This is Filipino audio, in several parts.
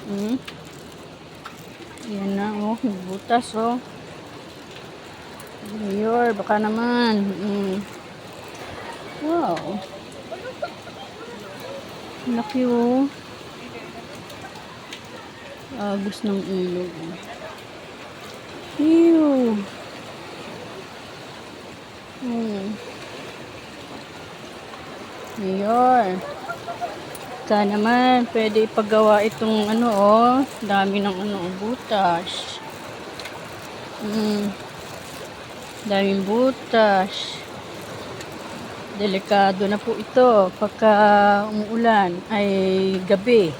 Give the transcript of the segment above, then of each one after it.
Hmm. Yan na, oh. Butas, oh. Mayor, baka naman. Wow. Laki, oh. Agos ng ilog. Ew. Mayor. Baka naman, pwede ipagawa itong ano, oh. Dami ng ano, butas. Daming butas. Delikado na po ito pagka umuulan ay gabi.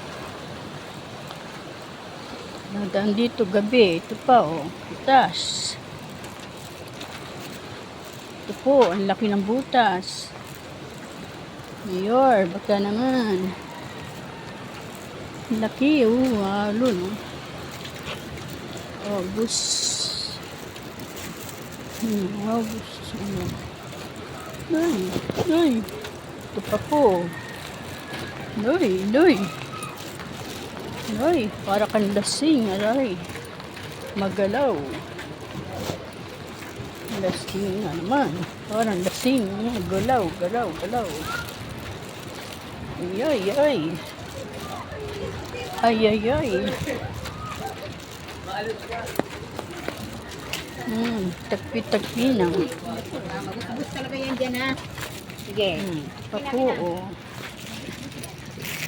Nadaan dito gabi. Ito pa, oh. Butas. Ito po, ang laki ng butas. Mayor, baka naman. Ang laki, oh. Halo, no? Oh, bus. Oh, bus. Ay. Ito pa po. Ay, para kang lasing. Aray. Magalaw. Lasing na naman. Parang lasing. Galaw. Ay. Tagpi-tagpi na. Magus talaga yan dyan, ha? Sige. Papo, oh.